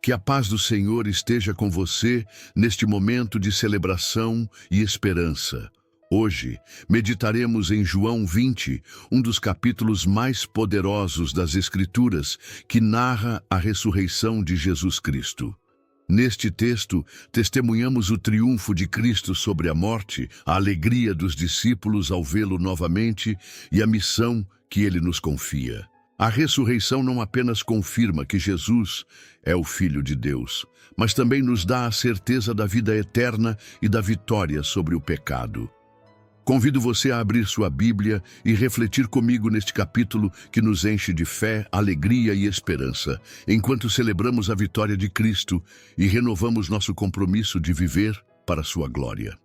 Que a paz do Senhor esteja com você neste momento de celebração e esperança. Hoje, meditaremos em João 20, um dos capítulos mais poderosos das Escrituras, que narra a ressurreição de Jesus Cristo. Neste texto, testemunhamos o triunfo de Cristo sobre a morte, a alegria dos discípulos ao vê-lo novamente e a missão que ele nos confia. A ressurreição não apenas confirma que Jesus é o Filho de Deus, mas também nos dá a certeza da vida eterna e da vitória sobre o pecado. Convido você a abrir sua Bíblia e refletir comigo neste capítulo que nos enche de fé, alegria e esperança, enquanto celebramos a vitória de Cristo e renovamos nosso compromisso de viver para sua glória.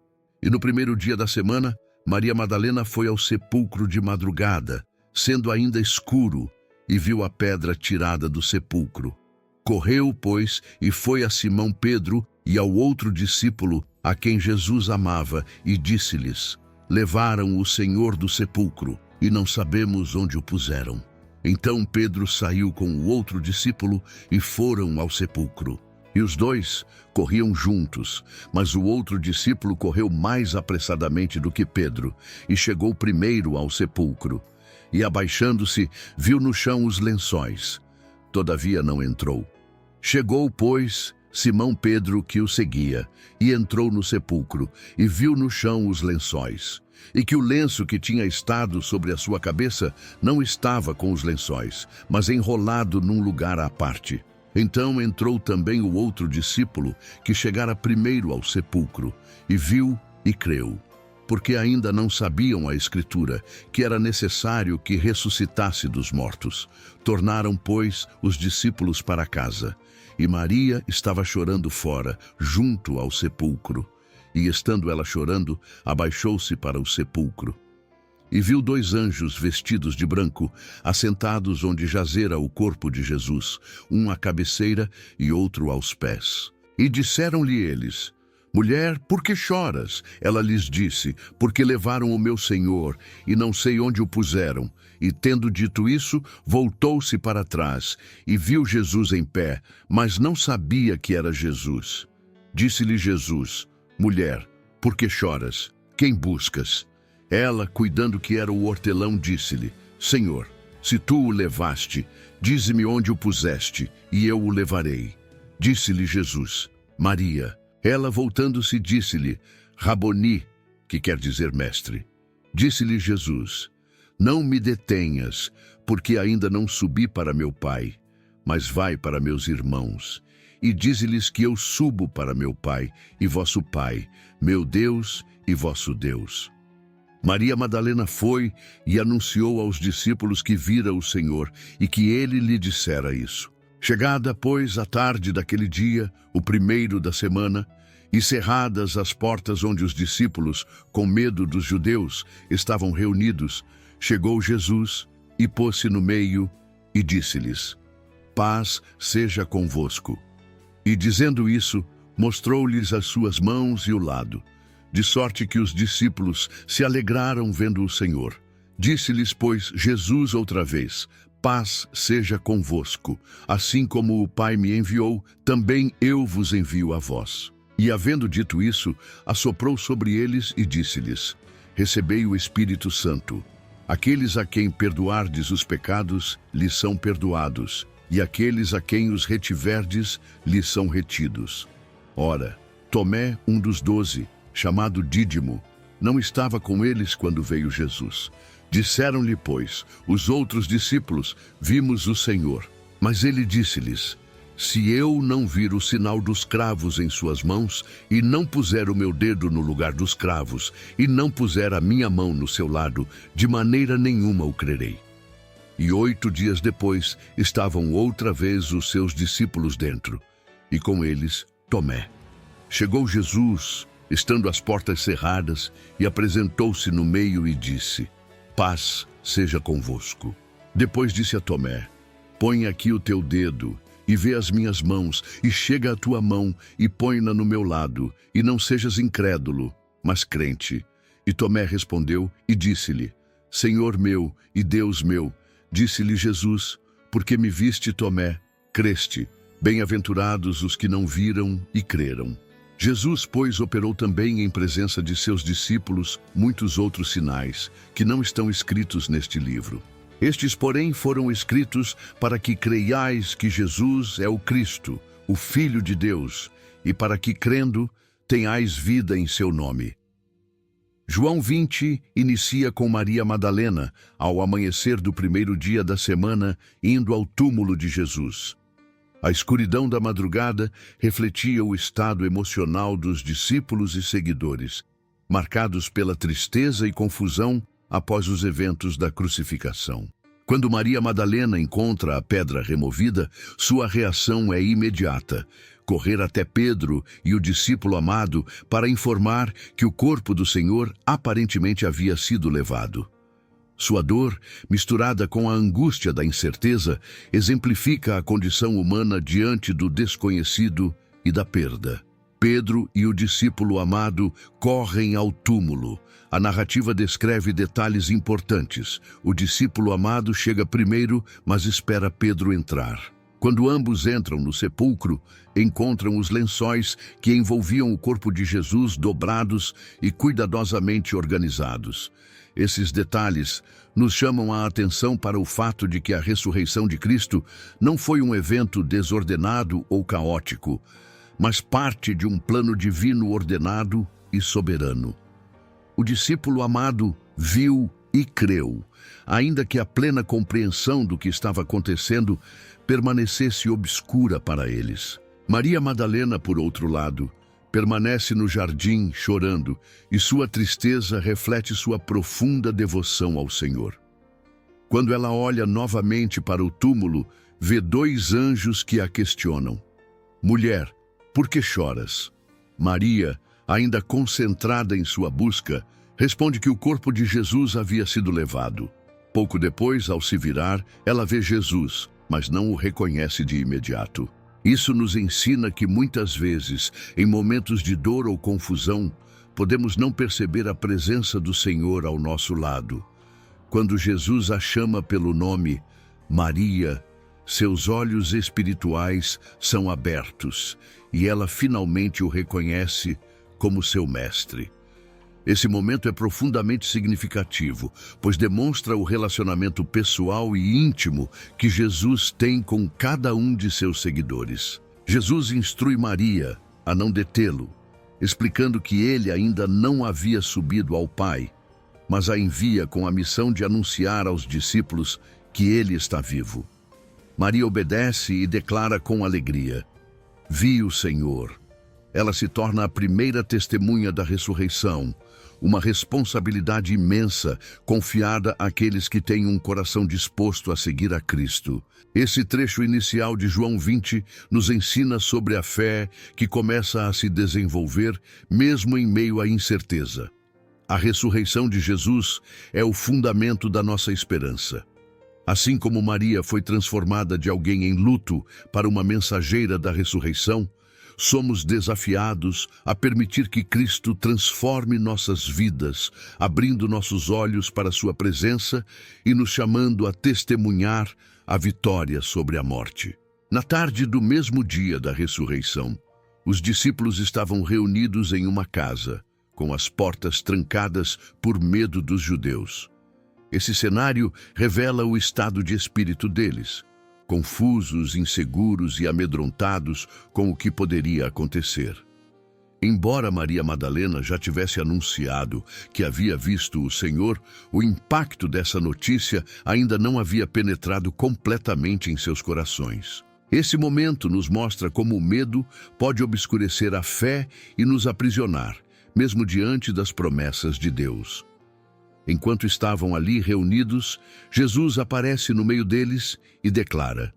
E no primeiro dia da semana, Maria Madalena foi ao sepulcro de madrugada, sendo ainda escuro, e viu a pedra tirada do sepulcro. Correu, pois, e foi a Simão Pedro e ao outro discípulo, a quem Jesus amava, e disse-lhes: levaram o Senhor do sepulcro, e não sabemos onde o puseram. Então Pedro saiu com o outro discípulo e foram ao sepulcro. E os dois corriam juntos, mas o outro discípulo correu mais apressadamente do que Pedro, e chegou primeiro ao sepulcro. E abaixando-se, viu no chão os lençóis. Todavia não entrou. Chegou, pois, Simão Pedro, que o seguia, e entrou no sepulcro, e viu no chão os lençóis, e que o lenço que tinha estado sobre a sua cabeça não estava com os lençóis, mas enrolado num lugar à parte. Então entrou também o outro discípulo, que chegara primeiro ao sepulcro, e viu e creu. Porque ainda não sabiam a Escritura, que era necessário que ressuscitasse dos mortos. Tornaram, pois, os discípulos para casa. E Maria estava chorando fora, junto ao sepulcro. E estando ela chorando, abaixou-se para o sepulcro. E viu dois anjos vestidos de branco, assentados onde jazera o corpo de Jesus, um à cabeceira e outro aos pés. E disseram-lhe eles: mulher, por que choras? Ela lhes disse: porque levaram o meu Senhor, e não sei onde o puseram. E tendo dito isso, voltou-se para trás, e viu Jesus em pé, mas não sabia que era Jesus. Disse-lhe Jesus: mulher, por que choras? Quem buscas? Ela, cuidando que era o hortelão, disse-lhe: Senhor, se tu o levaste, dize-me onde o puseste, e eu o levarei. Disse-lhe Jesus: Maria. Ela, voltando-se, disse-lhe: Raboni, que quer dizer mestre. Disse-lhe Jesus: não me detenhas, porque ainda não subi para meu Pai, mas vai para meus irmãos. E dize-lhes que eu subo para meu Pai e vosso Pai, meu Deus e vosso Deus. Maria Madalena foi e anunciou aos discípulos que vira o Senhor e que ele lhe dissera isso. Chegada, pois, a tarde daquele dia, o primeiro da semana, e cerradas as portas onde os discípulos, com medo dos judeus, estavam reunidos, chegou Jesus e pôs-se no meio e disse-lhes: paz seja convosco. E dizendo isso, mostrou-lhes as suas mãos e o lado, de sorte que os discípulos se alegraram vendo o Senhor. Disse-lhes, pois, Jesus outra vez: paz seja convosco. Assim como o Pai me enviou, também eu vos envio a vós. E havendo dito isso, assoprou sobre eles e disse-lhes: recebei o Espírito Santo. Aqueles a quem perdoardes os pecados, lhes são perdoados, e aqueles a quem os retiverdes, lhes são retidos. Ora, Tomé, um dos 12, chamado Dídimo, não estava com eles quando veio Jesus. Disseram-lhe, pois, os outros discípulos: vimos o Senhor. Mas ele disse-lhes: se eu não vir o sinal dos cravos em suas mãos, e não puser o meu dedo no lugar dos cravos, e não puser a minha mão no seu lado, de maneira nenhuma o crerei. E 8 dias depois estavam outra vez os seus discípulos dentro, e com eles Tomé. Chegou Jesus, estando as portas cerradas, e apresentou-se no meio e disse: paz seja convosco. Depois disse a Tomé: põe aqui o teu dedo, e vê as minhas mãos, e chega a tua mão, e põe-na no meu lado, e não sejas incrédulo, mas crente. E Tomé respondeu e disse-lhe: Senhor meu e Deus meu. Disse-lhe Jesus: porque me viste, Tomé, creste. Bem-aventurados os que não viram e creram. Jesus, pois, operou também em presença de seus discípulos muitos outros sinais, que não estão escritos neste livro. Estes, porém, foram escritos para que creiais que Jesus é o Cristo, o Filho de Deus, e para que, crendo, tenhais vida em seu nome. João 20 inicia com Maria Madalena, ao amanhecer do primeiro dia da semana, indo ao túmulo de Jesus. A escuridão da madrugada refletia o estado emocional dos discípulos e seguidores, marcados pela tristeza e confusão após os eventos da crucificação. Quando Maria Madalena encontra a pedra removida, sua reação é imediata: correr até Pedro e o discípulo amado para informar que o corpo do Senhor aparentemente havia sido levado. Sua dor, misturada com a angústia da incerteza, exemplifica a condição humana diante do desconhecido e da perda. Pedro e o discípulo amado correm ao túmulo. A narrativa descreve detalhes importantes. O discípulo amado chega primeiro, mas espera Pedro entrar. Quando ambos entram no sepulcro, encontram os lençóis que envolviam o corpo de Jesus dobrados e cuidadosamente organizados. Esses detalhes nos chamam a atenção para o fato de que a ressurreição de Cristo não foi um evento desordenado ou caótico, mas parte de um plano divino ordenado e soberano. O discípulo amado viu e creu, ainda que a plena compreensão do que estava acontecendo permanecesse obscura para eles. Maria Madalena, por outro lado, permanece no jardim chorando, e sua tristeza reflete sua profunda devoção ao Senhor. Quando ela olha novamente para o túmulo, vê dois anjos que a questionam. Mulher, por que choras? Maria, ainda concentrada em sua busca, responde que o corpo de Jesus havia sido levado. Pouco depois, ao se virar, ela vê Jesus, mas não o reconhece de imediato. Isso nos ensina que muitas vezes, em momentos de dor ou confusão, podemos não perceber a presença do Senhor ao nosso lado. Quando Jesus a chama pelo nome Maria, seus olhos espirituais são abertos e ela finalmente o reconhece como seu mestre. Esse momento é profundamente significativo, pois demonstra o relacionamento pessoal e íntimo que Jesus tem com cada um de seus seguidores. Jesus instrui Maria a não detê-lo, explicando que ele ainda não havia subido ao Pai, mas a envia com a missão de anunciar aos discípulos que ele está vivo. Maria obedece e declara com alegria: Vi o Senhor. Ela se torna a primeira testemunha da ressurreição, uma responsabilidade imensa confiada àqueles que têm um coração disposto a seguir a Cristo. Esse trecho inicial de João 20 nos ensina sobre a fé que começa a se desenvolver mesmo em meio à incerteza. A ressurreição de Jesus é o fundamento da nossa esperança. Assim como Maria foi transformada de alguém em luto para uma mensageira da ressurreição, somos desafiados a permitir que Cristo transforme nossas vidas, abrindo nossos olhos para sua presença e nos chamando a testemunhar a vitória sobre a morte. Na tarde do mesmo dia da ressurreição, os discípulos estavam reunidos em uma casa, com as portas trancadas por medo dos judeus. Esse cenário revela o estado de espírito deles, confusos, inseguros e amedrontados com o que poderia acontecer. Embora Maria Madalena já tivesse anunciado que havia visto o Senhor, o impacto dessa notícia ainda não havia penetrado completamente em seus corações. Esse momento nos mostra como o medo pode obscurecer a fé e nos aprisionar, mesmo diante das promessas de Deus. Enquanto estavam ali reunidos, Jesus aparece no meio deles e declara: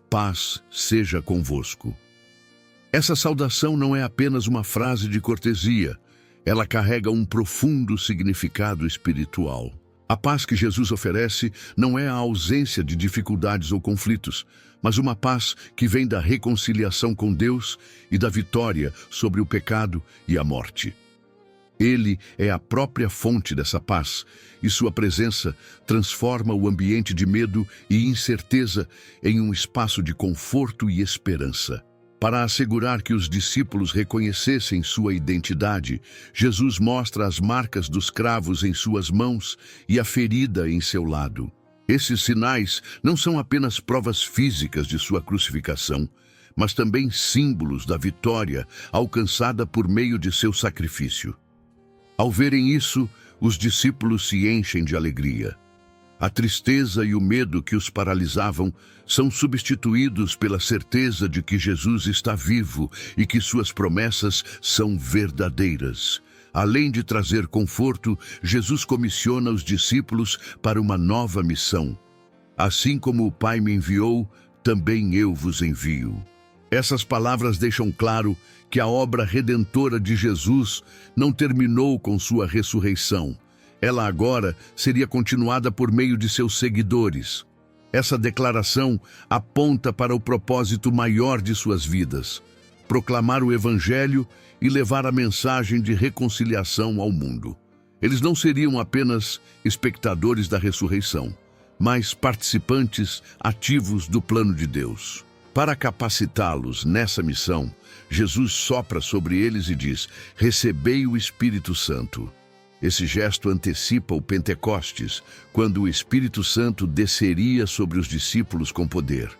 Paz seja convosco. Essa saudação não é apenas uma frase de cortesia, ela carrega um profundo significado espiritual. A paz que Jesus oferece não é a ausência de dificuldades ou conflitos, mas uma paz que vem da reconciliação com Deus e da vitória sobre o pecado e a morte. Ele é a própria fonte dessa paz, e sua presença transforma o ambiente de medo e incerteza em um espaço de conforto e esperança. Para assegurar que os discípulos reconhecessem sua identidade, Jesus mostra as marcas dos cravos em suas mãos e a ferida em seu lado. Esses sinais não são apenas provas físicas de sua crucificação, mas também símbolos da vitória alcançada por meio de seu sacrifício. Ao verem isso, os discípulos se enchem de alegria. A tristeza e o medo que os paralisavam são substituídos pela certeza de que Jesus está vivo e que suas promessas são verdadeiras. Além de trazer conforto, Jesus comissiona os discípulos para uma nova missão. Assim como o Pai me enviou, também eu vos envio. Essas palavras deixam claro que a obra redentora de Jesus não terminou com sua ressurreição. Ela agora seria continuada por meio de seus seguidores. Essa declaração aponta para o propósito maior de suas vidas: proclamar o Evangelho e levar a mensagem de reconciliação ao mundo. Eles não seriam apenas espectadores da ressurreição, mas participantes ativos do plano de Deus. Para capacitá-los nessa missão, Jesus sopra sobre eles e diz: recebei o Espírito Santo. Esse gesto antecipa o Pentecostes, quando o Espírito Santo desceria sobre os discípulos com poder.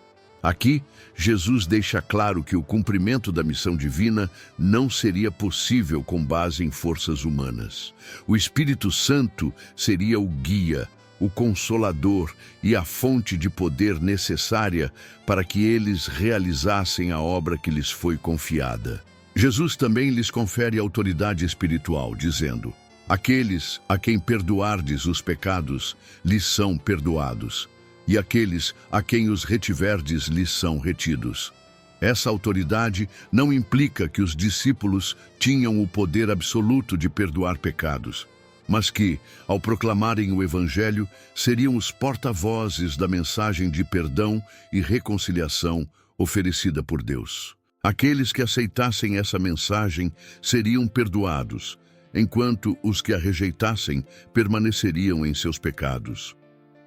Aqui, Jesus deixa claro que o cumprimento da missão divina não seria possível com base em forças humanas. O Espírito Santo seria o guia, o consolador e a fonte de poder necessária para que eles realizassem a obra que lhes foi confiada. Jesus também lhes confere autoridade espiritual, dizendo: aqueles a quem perdoardes os pecados, lhes são perdoados, e aqueles a quem os retiverdes, lhes são retidos. Essa autoridade não implica que os discípulos tinham o poder absoluto de perdoar pecados, mas que, ao proclamarem o Evangelho, seriam os porta-vozes da mensagem de perdão e reconciliação oferecida por Deus. Aqueles que aceitassem essa mensagem seriam perdoados, enquanto os que a rejeitassem permaneceriam em seus pecados.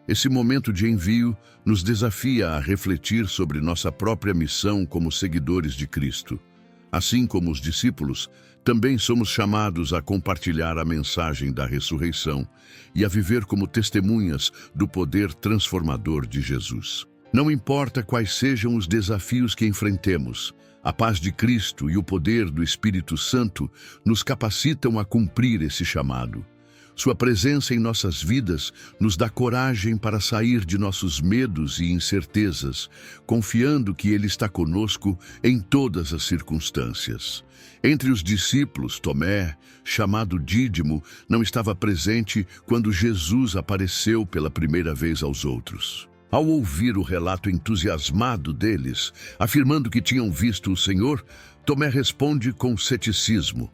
Esse momento de envio nos desafia a refletir sobre nossa própria missão como seguidores de Cristo. Assim como os discípulos, também somos chamados a compartilhar a mensagem da ressurreição e a viver como testemunhas do poder transformador de Jesus. Não importa quais sejam os desafios que enfrentemos, a paz de Cristo e o poder do Espírito Santo nos capacitam a cumprir esse chamado. Sua presença em nossas vidas nos dá coragem para sair de nossos medos e incertezas, confiando que Ele está conosco em todas as circunstâncias. Entre os discípulos, Tomé, chamado Dídimo, não estava presente quando Jesus apareceu pela primeira vez aos outros. Ao ouvir o relato entusiasmado deles, afirmando que tinham visto o Senhor, Tomé responde com ceticismo: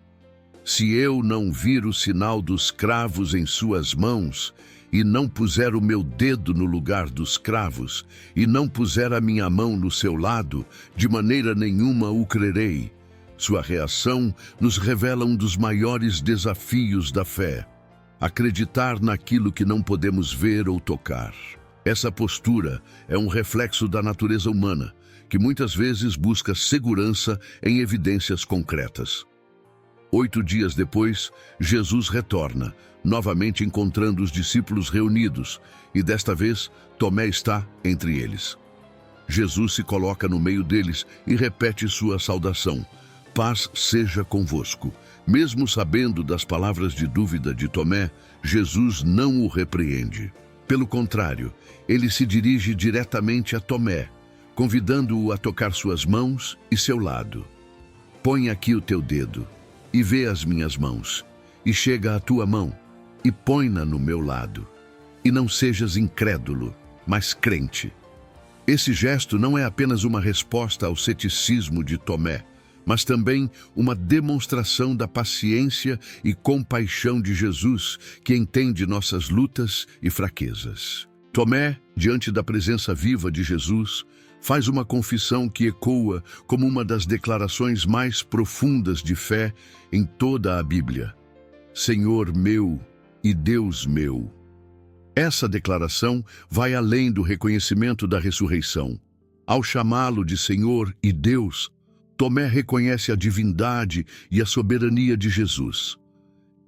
se eu não vir o sinal dos cravos em suas mãos, e não puser o meu dedo no lugar dos cravos, e não puser a minha mão no seu lado, de maneira nenhuma o crerei. Sua reação nos revela um dos maiores desafios da fé: acreditar naquilo que não podemos ver ou tocar. Essa postura é um reflexo da natureza humana, que muitas vezes busca segurança em evidências concretas. 8 dias depois, Jesus retorna, novamente encontrando os discípulos reunidos, e desta vez, Tomé está entre eles. Jesus se coloca no meio deles e repete sua saudação: paz seja convosco. Mesmo sabendo das palavras de dúvida de Tomé, Jesus não o repreende. Pelo contrário, ele se dirige diretamente a Tomé, convidando-o a tocar suas mãos e seu lado. Põe aqui o teu dedo e vê as minhas mãos, e chega a tua mão e põe-na no meu lado. E não sejas incrédulo, mas crente. Esse gesto não é apenas uma resposta ao ceticismo de Tomé, mas também uma demonstração da paciência e compaixão de Jesus, que entende nossas lutas e fraquezas. Tomé, diante da presença viva de Jesus, faz uma confissão que ecoa como uma das declarações mais profundas de fé em toda a Bíblia. Senhor meu e Deus meu. Essa declaração vai além do reconhecimento da ressurreição. Ao chamá-lo de Senhor e Deus, Tomé reconhece a divindade e a soberania de Jesus.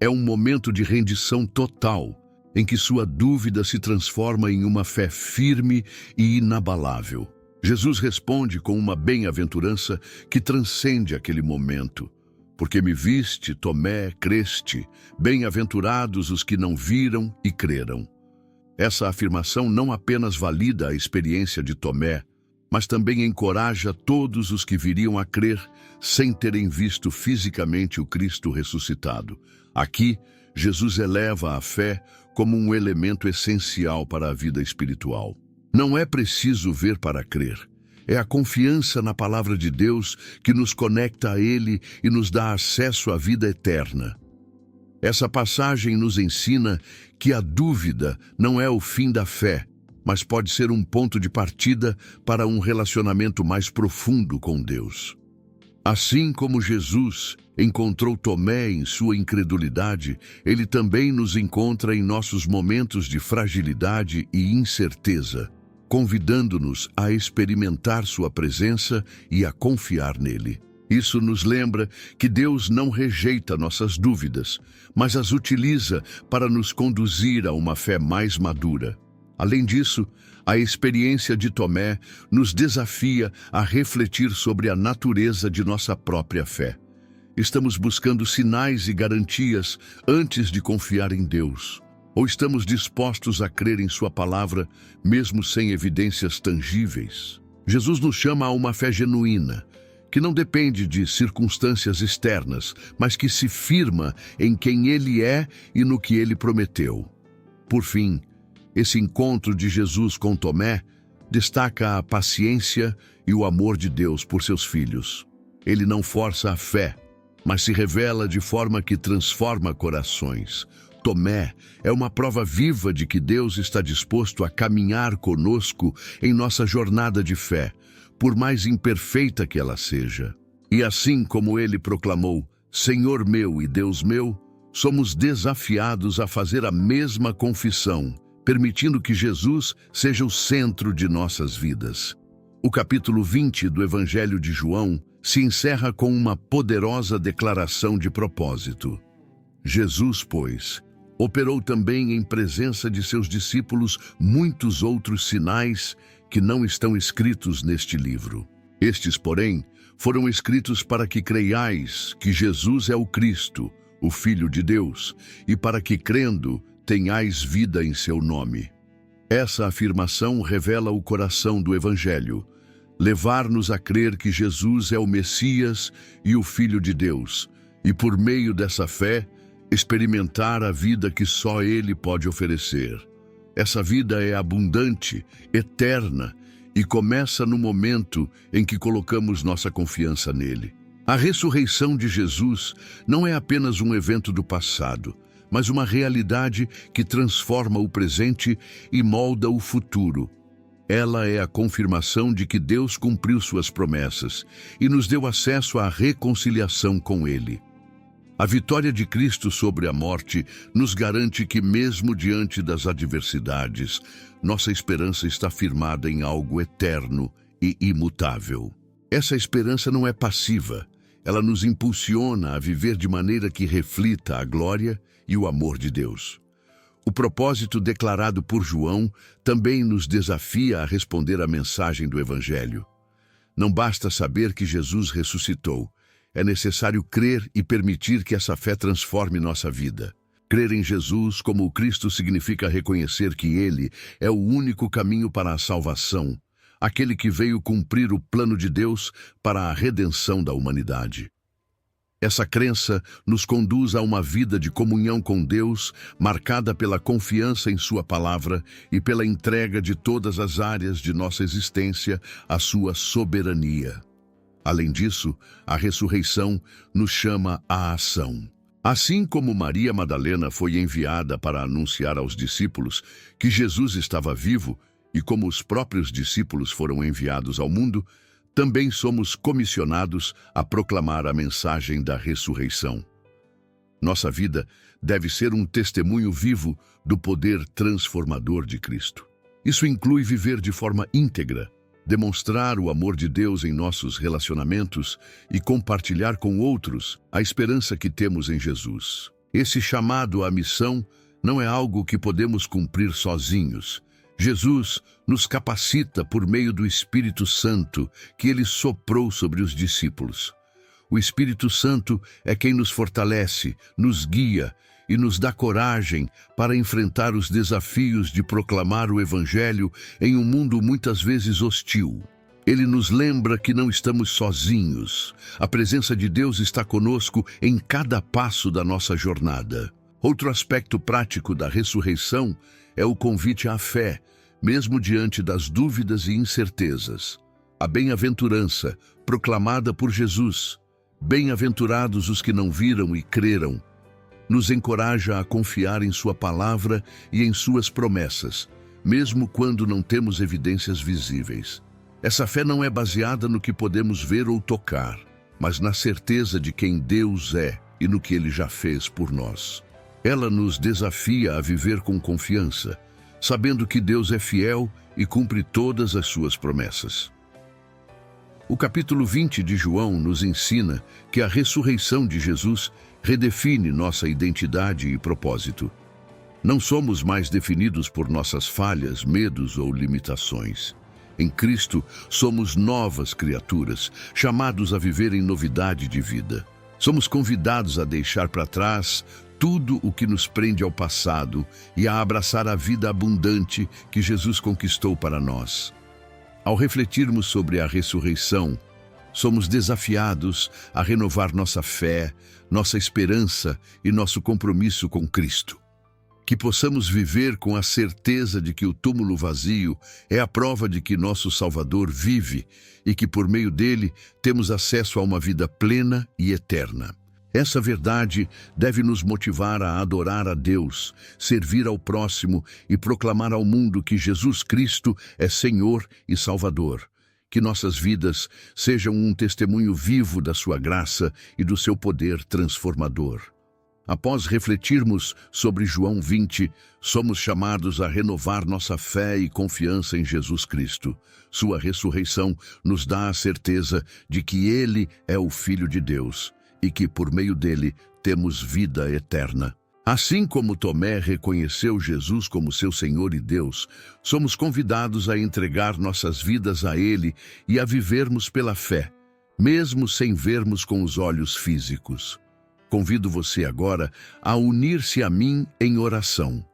É um momento de rendição total, em que sua dúvida se transforma em uma fé firme e inabalável. Jesus responde com uma bem-aventurança que transcende aquele momento. Porque me viste, Tomé, creste, bem-aventurados os que não viram e creram. Essa afirmação não apenas valida a experiência de Tomé, mas também encoraja todos os que viriam a crer sem terem visto fisicamente o Cristo ressuscitado. Aqui, Jesus eleva a fé como um elemento essencial para a vida espiritual. Não é preciso ver para crer. É a confiança na palavra de Deus que nos conecta a Ele e nos dá acesso à vida eterna. Essa passagem nos ensina que a dúvida não é o fim da fé, mas pode ser um ponto de partida para um relacionamento mais profundo com Deus. Assim como Jesus encontrou Tomé em sua incredulidade, Ele também nos encontra em nossos momentos de fragilidade e incerteza, convidando-nos a experimentar sua presença e a confiar nele. Isso nos lembra que Deus não rejeita nossas dúvidas, mas as utiliza para nos conduzir a uma fé mais madura. Além disso, a experiência de Tomé nos desafia a refletir sobre a natureza de nossa própria fé. Estamos buscando sinais e garantias antes de confiar em Deus. Ou estamos dispostos a crer em sua palavra, mesmo sem evidências tangíveis? Jesus nos chama a uma fé genuína, que não depende de circunstâncias externas, mas que se firma em quem Ele é e no que Ele prometeu. Por fim, esse encontro de Jesus com Tomé destaca a paciência e o amor de Deus por seus filhos. Ele não força a fé, mas se revela de forma que transforma corações. Tomé é uma prova viva de que Deus está disposto a caminhar conosco em nossa jornada de fé, por mais imperfeita que ela seja. E assim como ele proclamou, Senhor meu e Deus meu, somos desafiados a fazer a mesma confissão, permitindo que Jesus seja o centro de nossas vidas. O capítulo 20 do Evangelho de João se encerra com uma poderosa declaração de propósito. Jesus, pois, operou também em presença de seus discípulos muitos outros sinais que não estão escritos neste livro. Estes, porém, foram escritos para que creiais que Jesus é o Cristo, o Filho de Deus, e para que, crendo, tenhais vida em seu nome. Essa afirmação revela o coração do Evangelho, levar-nos a crer que Jesus é o Messias e o Filho de Deus, e por meio dessa fé, experimentar a vida que só Ele pode oferecer. Essa vida é abundante, eterna, e começa no momento em que colocamos nossa confiança nele. A ressurreição de Jesus não é apenas um evento do passado, mas uma realidade que transforma o presente e molda o futuro. Ela é a confirmação de que Deus cumpriu suas promessas e nos deu acesso à reconciliação com Ele. A vitória de Cristo sobre a morte nos garante que, mesmo diante das adversidades, nossa esperança está firmada em algo eterno e imutável. Essa esperança não é passiva, ela nos impulsiona a viver de maneira que reflita a glória e o amor de Deus. O propósito declarado por João também nos desafia a responder à mensagem do Evangelho. Não basta saber que Jesus ressuscitou. É necessário crer e permitir que essa fé transforme nossa vida. Crer em Jesus como o Cristo significa reconhecer que Ele é o único caminho para a salvação, aquele que veio cumprir o plano de Deus para a redenção da humanidade. Essa crença nos conduz a uma vida de comunhão com Deus, marcada pela confiança em Sua palavra e pela entrega de todas as áreas de nossa existência à Sua soberania. Além disso, a ressurreição nos chama à ação. Assim como Maria Madalena foi enviada para anunciar aos discípulos que Jesus estava vivo e como os próprios discípulos foram enviados ao mundo, também somos comissionados a proclamar a mensagem da ressurreição. Nossa vida deve ser um testemunho vivo do poder transformador de Cristo. Isso inclui viver de forma íntegra, demonstrar o amor de Deus em nossos relacionamentos e compartilhar com outros a esperança que temos em Jesus. Esse chamado à missão não é algo que podemos cumprir sozinhos. Jesus nos capacita por meio do Espírito Santo que Ele soprou sobre os discípulos. O Espírito Santo é quem nos fortalece, nos guia e nos dá coragem para enfrentar os desafios de proclamar o Evangelho em um mundo muitas vezes hostil. Ele nos lembra que não estamos sozinhos. A presença de Deus está conosco em cada passo da nossa jornada. Outro aspecto prático da ressurreição é o convite à fé, mesmo diante das dúvidas e incertezas. A bem-aventurança, proclamada por Jesus, bem-aventurados os que não viram e creram, nos encoraja a confiar em sua palavra e em suas promessas, mesmo quando não temos evidências visíveis. Essa fé não é baseada no que podemos ver ou tocar, mas na certeza de quem Deus é e no que Ele já fez por nós. Ela nos desafia a viver com confiança, sabendo que Deus é fiel e cumpre todas as suas promessas. O capítulo 20 de João nos ensina que a ressurreição de Jesus redefine nossa identidade e propósito. Não somos mais definidos por nossas falhas, medos ou limitações. Em Cristo, somos novas criaturas, chamados a viver em novidade de vida. Somos convidados a deixar para trás tudo o que nos prende ao passado e a abraçar a vida abundante que Jesus conquistou para nós. Ao refletirmos sobre a ressurreição, somos desafiados a renovar nossa fé, nossa esperança e nosso compromisso com Cristo. Que possamos viver com a certeza de que o túmulo vazio é a prova de que nosso Salvador vive e que por meio dele temos acesso a uma vida plena e eterna. Essa verdade deve nos motivar a adorar a Deus, servir ao próximo e proclamar ao mundo que Jesus Cristo é Senhor e Salvador. Que nossas vidas sejam um testemunho vivo da sua graça e do seu poder transformador. Após refletirmos sobre João 20, somos chamados a renovar nossa fé e confiança em Jesus Cristo. Sua ressurreição nos dá a certeza de que Ele é o Filho de Deus e que, por meio dele, temos vida eterna. Assim como Tomé reconheceu Jesus como seu Senhor e Deus, somos convidados a entregar nossas vidas a Ele e a vivermos pela fé, mesmo sem vermos com os olhos físicos. Convido você agora a unir-se a mim em oração.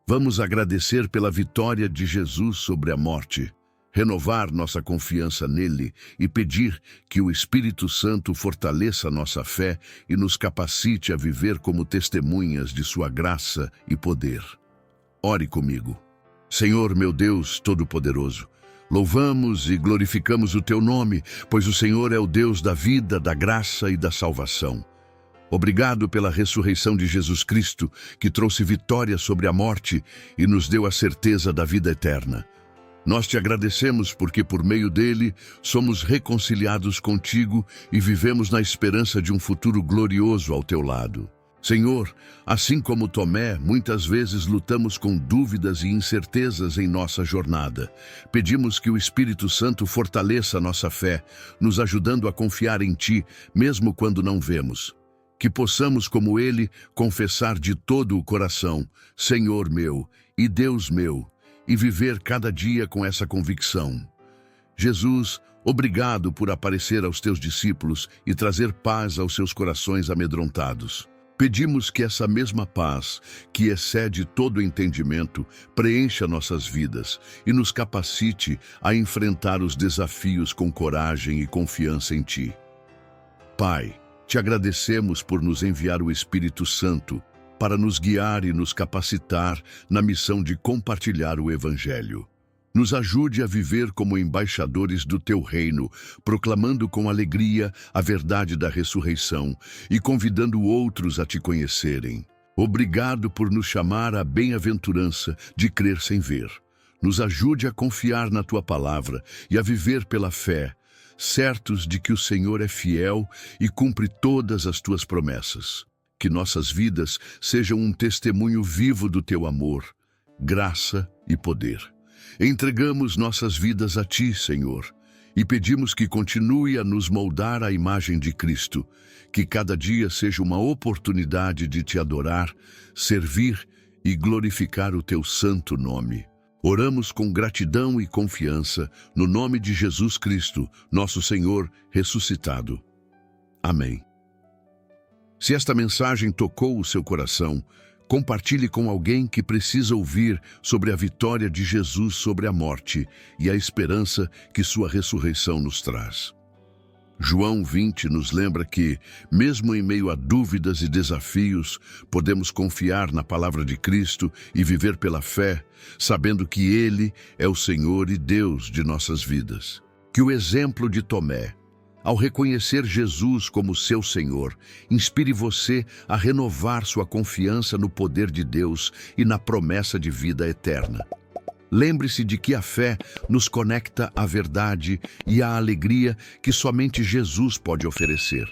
Vamos agradecer pela vitória de Jesus sobre a morte, renovar nossa confiança nele e pedir que o Espírito Santo fortaleça nossa fé e nos capacite a viver como testemunhas de sua graça e poder. Ore comigo. Senhor, meu Deus Todo-Poderoso, louvamos e glorificamos o teu nome, pois o Senhor é o Deus da vida, da graça e da salvação. Obrigado pela ressurreição de Jesus Cristo, que trouxe vitória sobre a morte e nos deu a certeza da vida eterna. Nós te agradecemos porque, por meio dele, somos reconciliados contigo e vivemos na esperança de um futuro glorioso ao teu lado. Senhor, assim como Tomé, muitas vezes lutamos com dúvidas e incertezas em nossa jornada. Pedimos que o Espírito Santo fortaleça nossa fé, nos ajudando a confiar em ti, mesmo quando não vemos. Que possamos, como ele, confessar de todo o coração, Senhor meu e Deus meu, e viver cada dia com essa convicção. Jesus, obrigado por aparecer aos teus discípulos e trazer paz aos seus corações amedrontados. Pedimos que essa mesma paz, que excede todo entendimento, preencha nossas vidas e nos capacite a enfrentar os desafios com coragem e confiança em ti. Pai, te agradecemos por nos enviar o Espírito Santo para nos guiar e nos capacitar na missão de compartilhar o Evangelho. Nos ajude a viver como embaixadores do teu reino, proclamando com alegria a verdade da ressurreição e convidando outros a te conhecerem. Obrigado por nos chamar à bem-aventurança de crer sem ver. Nos ajude a confiar na tua palavra e a viver pela fé, certos de que o Senhor é fiel e cumpre todas as tuas promessas. Que nossas vidas sejam um testemunho vivo do Teu amor, graça e poder. Entregamos nossas vidas a Ti, Senhor, e pedimos que continue a nos moldar à imagem de Cristo, que cada dia seja uma oportunidade de Te adorar, servir e glorificar o Teu santo nome. Oramos com gratidão e confiança, no nome de Jesus Cristo, nosso Senhor ressuscitado. Amém. Se esta mensagem tocou o seu coração, compartilhe com alguém que precisa ouvir sobre a vitória de Jesus sobre a morte e a esperança que sua ressurreição nos traz. João 20 nos lembra que, mesmo em meio a dúvidas e desafios, podemos confiar na palavra de Cristo e viver pela fé, sabendo que Ele é o Senhor e Deus de nossas vidas. Que o exemplo de Tomé, ao reconhecer Jesus como seu Senhor, inspire você a renovar sua confiança no poder de Deus e na promessa de vida eterna. Lembre-se de que a fé nos conecta à verdade e à alegria que somente Jesus pode oferecer.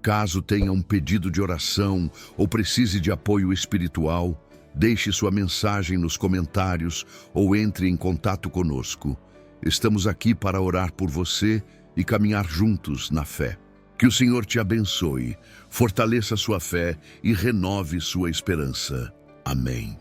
Caso tenha um pedido de oração ou precise de apoio espiritual, deixe sua mensagem nos comentários ou entre em contato conosco. Estamos aqui para orar por você e caminhar juntos na fé. Que o Senhor te abençoe, fortaleça sua fé e renove sua esperança. Amém.